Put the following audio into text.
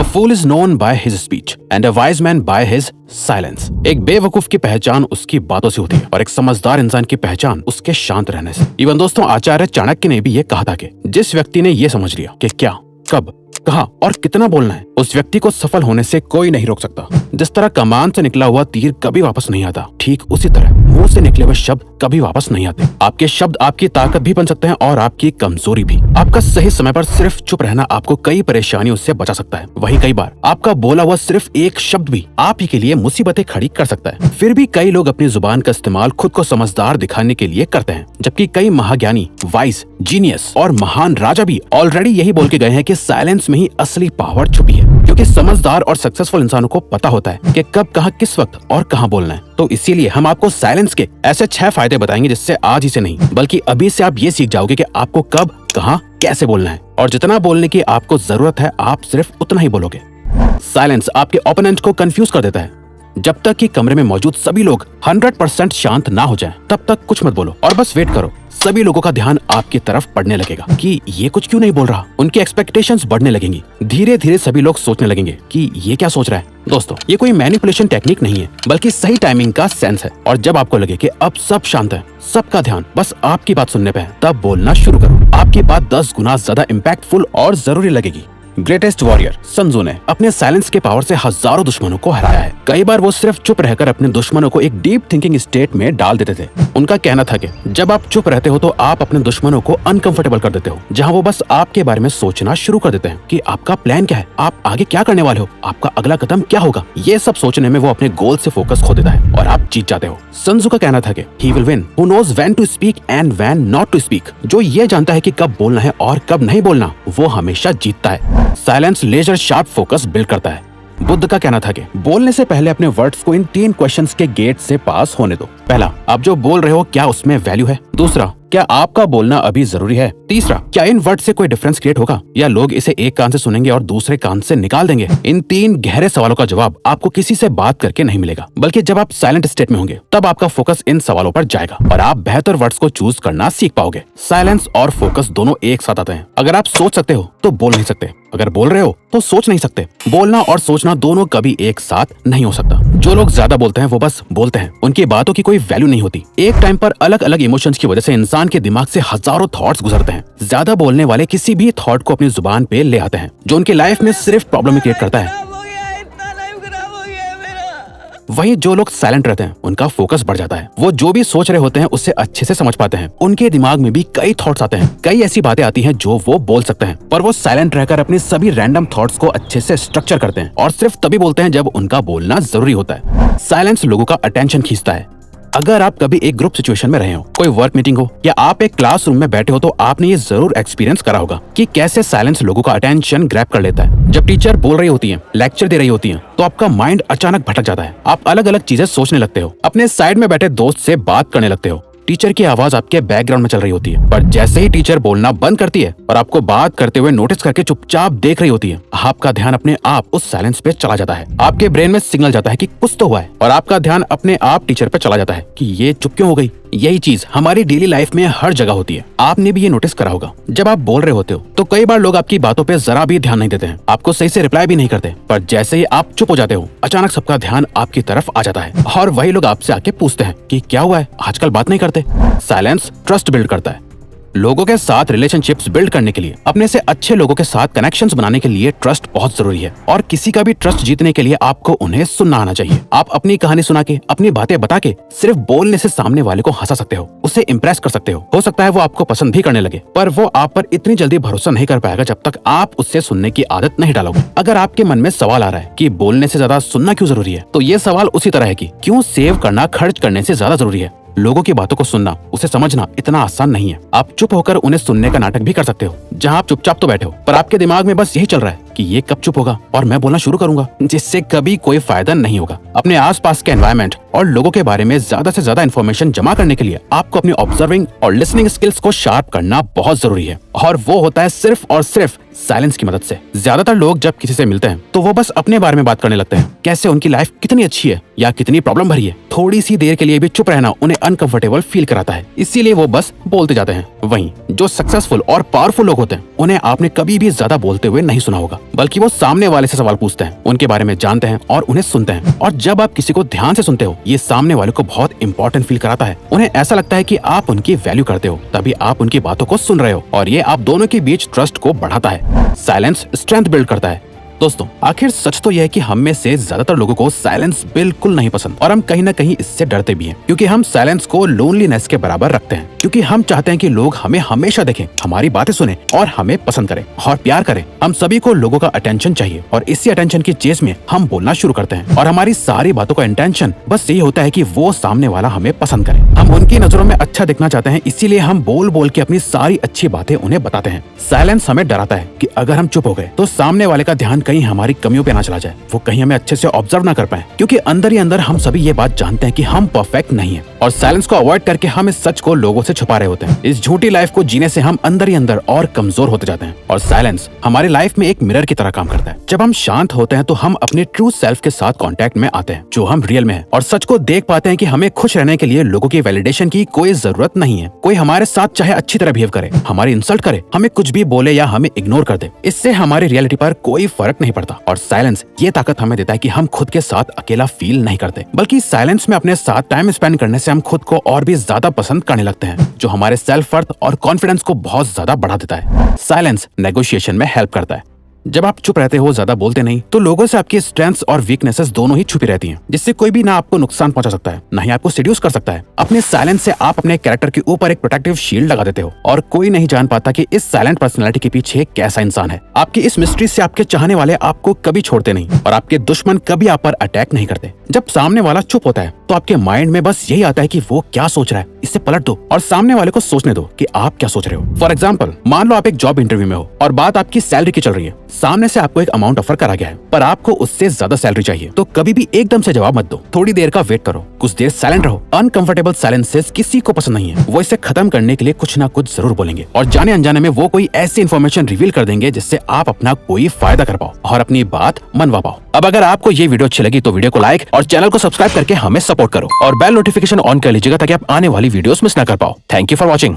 Fool is known by his speech and a wise man by his silence. एक बेवकूफ की पहचान उसकी बातों से होती है और एक समझदार इंसान की पहचान उसके शांत रहने से। इवन दोस्तों, आचार्य चाणक्य ने भी ये कहा था कि जिस व्यक्ति ने ये समझ लिया कि क्या, कब, कहाँ और कितना बोलना है, उस व्यक्ति को सफल होने से कोई नहीं रोक सकता। जिस तरह कमान से निकला हुआ तीर कभी वापस नहीं आता, ठीक उसी तरह मुंह से निकले हुए शब्द कभी वापस नहीं आते। आपके शब्द आपकी ताकत भी बन सकते हैं और आपकी कमजोरी भी। आपका सही समय पर सिर्फ चुप रहना आपको कई परेशानियों से बचा सकता है। वहीं कई बार आपका बोला हुआ सिर्फ एक शब्द भी आप ही के लिए मुसीबतें खड़ी कर सकता है। फिर भी कई लोग अपनी जुबान का इस्तेमाल खुद को समझदार दिखाने के लिए करते हैं, जबकि कई महाज्ञानी, वाइज, जीनियस और महान राजा भी ऑलरेडी यही बोल के गए हैं कि साइलेंस में ही असली पावर छुपी है। क्योंकि समझदार और सक्सेसफुल इंसानों को पता होता है कि कब, कहां, किस वक्त और कहां बोलना है। तो इसीलिए हम आपको साइलेंस के ऐसे 6 फायदे बताएंगे जिससे आज ही से नहीं बल्कि अभी से आप ये सीख जाओगे कि आपको कब, कहां, कैसे बोलना है और जितना बोलने की आपको जरूरत है आप सिर्फ उतना ही बोलोगे। साइलेंस आपके ओपोनेंट को कंफ्यूज कर देता है। जब तक कि कमरे में मौजूद सभी लोग 100% शांत ना हो जाएं, तब तक कुछ मत बोलो और बस वेट करो। सभी लोगों का ध्यान आपकी तरफ पड़ने लगेगा कि ये कुछ क्यों नहीं बोल रहा। उनकी एक्सपेक्टेशंस बढ़ने लगेंगी। धीरे धीरे सभी लोग सोचने लगेंगे कि ये क्या सोच रहा है। दोस्तों, ये कोई मैनिपुलेशन टेक्निक नहीं है बल्कि सही टाइमिंग का सेंस है। और जब आपको लगे कि अब सब शांत है, सबका ध्यान बस आपकी बात सुनने पे है, तब बोलना शुरू करो। आपकी बात 10 गुना ज्यादा इम्पैक्टफुल और जरूरी लगेगी। ग्रेटेस्ट वॉरियर सन त्सू ने अपने साइलेंस के पावर से हजारों दुश्मनों को हराया है। कई बार वो सिर्फ चुप रहकर अपने दुश्मनों को एक डीप थिंकिंग स्टेट में डाल देते थे। उनका कहना था कि जब आप चुप रहते हो तो आप अपने दुश्मनों को अनकंफर्टेबल कर देते हो, जहां वो बस आपके बारे में सोचना शुरू कर देते हैं कि आपका प्लान क्या है, आप आगे क्या करने वाले हो, आपका अगला कदम क्या होगा। ये सब सोचने में वो अपने गोल से फोकस खो देता है और आप जीत जाते हो। सन त्सू का कहना था कि he will win who knows when to speak and when not to speak। जो ये जानता है कि कब बोलना है और कब नहीं बोलना, वो हमेशा जीतता है। Silence laser sharp focus build करता है। बुद्ध का कहना था कि बोलने से पहले अपने वर्ड्स को इन 3 क्वेश्चंस के गेट से पास होने दो। पहला, आप जो बोल रहे हो क्या उसमें वैल्यू है। दूसरा, क्या आपका बोलना अभी जरूरी है। तीसरा, क्या इन वर्ड से कोई डिफरेंस क्रिएट होगा या लोग इसे एक कान से सुनेंगे और दूसरे कान से निकाल देंगे। इन 3 गहरे सवालों का जवाब आपको किसी से बात करके नहीं मिलेगा, बल्कि जब आप साइलेंट स्टेट में होंगे तब आपका फोकस इन सवालों पर जाएगा और आप बेहतर वर्ड्स को चूज करना सीख पाओगे। साइलेंस और फोकस दोनों एक साथ आते हैं। अगर आप सोच सकते हो तो बोल नहीं सकते, अगर बोल रहे हो तो सोच नहीं सकते। बोलना और सोचना दोनों कभी एक साथ नहीं हो सकता। जो लोग ज्यादा बोलते हैं वो बस बोलते हैं, उनकी बातों की कोई वैल्यू नहीं होती। एक टाइम पर अलग अलग इमोशंस की वजह से इंसान के दिमाग से हजारों थॉट्स गुजरते हैं। ज्यादा बोलने वाले किसी भी थॉट को अपनी जुबान पे ले आते हैं, जो उनकी लाइफ में सिर्फ प्रॉब्लम क्रिएट करता है। वहीं जो लोग साइलेंट रहते हैं उनका फोकस बढ़ जाता है। वो जो भी सोच रहे होते हैं उससे अच्छे से समझ पाते हैं। उनके दिमाग में भी कई थॉट्स आते हैं, कई ऐसी बातें आती हैं जो वो बोल सकते हैं, पर वो साइलेंट रहकर अपने सभी रैंडम थॉट्स को अच्छे से स्ट्रक्चर करते हैं और सिर्फ तभी बोलते हैं जब उनका बोलना जरूरी होता है। साइलेंस लोगों का अटेंशन खींचता है। अगर आप कभी एक ग्रुप सिचुएशन में रहे हो, कोई वर्क मीटिंग हो या आप एक क्लासरूम में बैठे हो, तो आपने ये जरूर एक्सपीरियंस करा होगा कि कैसे साइलेंस लोगों का अटेंशन ग्रैब कर लेता है। जब टीचर बोल रही होती है, लेक्चर दे रही होती है, तो आपका माइंड अचानक भटक जाता है। आप अलग अलग चीजें सोचने लगते हो, अपने साइड में बैठे दोस्त से बात करने लगते हो। टीचर की आवाज आपके बैकग्राउंड में चल रही होती है, पर जैसे ही टीचर बोलना बंद करती है और आपको बात करते हुए नोटिस करके चुपचाप देख रही होती है, आपका ध्यान अपने आप उस साइलेंस पे चला जाता है। आपके ब्रेन में सिग्नल जाता है कि कुछ तो हुआ है और आपका ध्यान अपने आप टीचर पे चला जाता है कि ये चुप क्यों हो गई। यही चीज हमारी डेली लाइफ में हर जगह होती है। आपने भी ये नोटिस करा होगा। जब आप बोल रहे होते हो तो कई बार लोग आपकी बातों पे जरा भी ध्यान नहीं देते हैं, आपको सही से रिप्लाई भी नहीं करते, पर जैसे ही आप चुप हो जाते हो अचानक सबका ध्यान आपकी तरफ आ जाता है और वही लोग आपसे आके पूछते हैं कि क्या हुआ है, आजकल बात नहीं करते। साइलेंस ट्रस्ट बिल्ड करता है। लोगों के साथ रिलेशनशिप्स बिल्ड करने के लिए, अपने से अच्छे लोगों के साथ कनेक्शंस बनाने के लिए ट्रस्ट बहुत जरूरी है। और किसी का भी ट्रस्ट जीतने के लिए आपको उन्हें सुनना आना चाहिए। आप अपनी कहानी सुना के, अपनी बातें बता के सिर्फ बोलने से सामने वाले को हंसा सकते हो, उसे इम्प्रेस कर सकते हो सकता है वो आपको पसंद भी करने लगे, पर वो आप पर इतनी जल्दी भरोसा नहीं कर पाएगा जब तक आप उससे सुनने की आदत नहीं डालोगे। अगर आपके मन में सवाल आ रहा है कि बोलने से ज्यादा सुनना क्यों जरूरी है, तो ये सवाल उसी तरह है कि क्यों सेव करना खर्च करने से ज्यादा जरूरी है। लोगों की बातों को सुनना, उसे समझना इतना आसान नहीं है। आप चुप होकर उन्हें सुनने का नाटक भी कर सकते हो, जहां आप चुपचाप तो बैठे हो पर आपके दिमाग में बस यही चल रहा है कि ये कब चुप होगा और मैं बोलना शुरू करूंगा, जिससे कभी कोई फायदा नहीं होगा। अपने आसपास के एनवायरनमेंट और लोगों के बारे में ज्यादा से ज्यादा इन्फॉर्मेशन जमा करने के लिए आपको अपनी ऑब्जर्विंग और लिसनिंग स्किल्स को शार्प करना बहुत जरूरी है। और वो होता है सिर्फ और सिर्फ साइलेंस की मदद से। ज्यादातर लोग जब किसी से मिलते हैं तो वो बस अपने बारे में बात करने लगते हैं, कैसे उनकी लाइफ कितनी अच्छी है या कितनी प्रॉब्लम भरी है। थोड़ी सी देर के लिए भी चुप रहना उन्हें अनकंफर्टेबल फील कराता है, इसीलिए वो बस बोलते जाते हैं। वहीं जो सक्सेसफुल और पावरफुल लोग होते हैं उन्हें आपने कभी भी ज्यादा बोलते हुए नहीं सुना होगा, बल्कि वो सामने वाले से सवाल पूछते हैं, उनके बारे में जानते हैं और उन्हें सुनते हैं। और जब आप किसी को ध्यान से सुनते हो, ये सामने वाले को बहुत इंपॉर्टेंट फील कराता है। उन्हें ऐसा लगता है कि आप उनकी वैल्यू करते हो, तभी आप उनकी बातों को सुन रहे हो, और ये आप दोनों के बीच ट्रस्ट को बढ़ाता है। साइलेंस स्ट्रेंथ बिल्ड करता है। दोस्तों, आखिर सच तो यह है कि हम में से ज्यादातर लोगों को साइलेंस बिल्कुल नहीं पसंद, और हम कहीं ना कहीं इससे डरते भी हैं, क्योंकि हम साइलेंस को लोनलीनेस के बराबर रखते हैं। क्योंकि हम चाहते हैं कि लोग हमें हमेशा देखें, हमारी बातें सुने और हमें पसंद करें और प्यार करें। हम सभी को लोगों का अटेंशन चाहिए, और इसी अटेंशन की चेस में हम बोलना शुरू करते हैं, और हमारी सारी बातों का इंटेंशन बस यही होता है कि वो सामने वाला हमें पसंद करे। हम उनकी नजरों में अच्छा दिखना चाहते हैं, इसीलिए हम बोल बोल के अपनी सारी अच्छी बातें उन्हें बताते हैं। साइलेंस हमें डराता है कि अगर हम चुप हो गए तो सामने वाले का ध्यान कहीं हमारी कमियों पे ना चला जाए, वो कहीं हमें अच्छे से ऑब्जर्व ना कर पाए, क्योंकि अंदर ही अंदर हम सभी ये बात जानते हैं कि हम परफेक्ट नहीं है। और साइलेंस को अवॉइड करके हम इस सच को लोगों से छुपा रहे होते हैं। इस झूठी लाइफ को जीने से हम अंदर ही अंदर और कमजोर होते जाते हैं। और साइलेंस हमारी लाइफ में एक मिरर की तरह काम करता है। जब हम शांत होते हैं तो हम अपने ट्रू सेल्फ के साथ कांटेक्ट में आते हैं, जो हम रियल में हैं, और सच को देख पाते हैं कि हमें खुश रहने के लिए लोगों की वैलिडेशन की कोई जरूरत नहीं है। कोई हमारे साथ चाहे अच्छी तरह बिहेव करे, हमारी इंसल्ट करे, हमें कुछ भी बोले या हमें इग्नोर कर दे, इससे हमारी रियलिटी पर कोई फर्क नहीं पड़ता। और साइलेंस ये ताकत हमें देता है कि हम खुद के साथ अकेला फील नहीं करते, बल्कि साइलेंस में अपने साथ टाइम स्पेंड करने से हम खुद को और भी ज्यादा पसंद करने लगते हैं, जो हमारे सेल्फ वर्थ और कॉन्फिडेंस को बहुत ज्यादा बढ़ा देता है। साइलेंस नेगोशिएशन में हेल्प करता है। जब आप चुप रहते हो, ज्यादा बोलते नहीं, तो लोगों से आपकी स्ट्रेंथ्स और वीकनेसेस दोनों ही छुपी रहती हैं, जिससे कोई भी ना आपको नुकसान पहुंचा सकता है, ना ही आपको सीड्यूस कर सकता है। अपने साइलेंस से आप अपने कैरेक्टर के ऊपर एक प्रोटेक्टिव शील्ड लगा देते हो, और कोई नहीं जान पाता कि इस साइलेंट पर्सनैलिटी के पीछे एक कैसा इंसान है। आपकी इस मिस्ट्री से आपके चाहने वाले आपको कभी छोड़ते नहीं, और आपके दुश्मन कभी आप पर अटैक नहीं करते। जब सामने वाला चुप होता है तो आपके माइंड में बस यही आता है कि वो क्या सोच रहा है, इसे पलट दो और सामने वाले को सोचने दो कि आप क्या सोच रहे हो। फॉर एग्जाम्पल, मान लो आप एक जॉब इंटरव्यू में हो और बात आपकी सैलरी की चल रही है। सामने से आपको एक अमाउंट ऑफर करा गया है, पर आपको उससे ज्यादा सैलरी चाहिए, तो कभी भी एकदम से जवाब मत दो। थोड़ी देर का वेट करो, कुछ देर साइलेंट रहो। अनकंफर्टेबल साइलेंसेस किसी को पसंद नहीं है। वो इसे खत्म करने के लिए कुछ ना कुछ जरूर बोलेंगे, और जाने अनजाने में वो कोई ऐसी इन्फॉर्मेशन रिवील कर देंगे जिससे आप अपना कोई फायदा कर पाओ और अपनी बात मनवा पाओ। अब अगर आपको ये वीडियो अच्छी लगी तो वीडियो को लाइक और चैनल को सब्सक्राइब करके हमें सपोर्ट करो, और बेल नोटिफिकेशन ऑन कर लीजिएगा ताकि आप आने वाली वीडियोस मिस ना कर पाओ। Thank you for watching.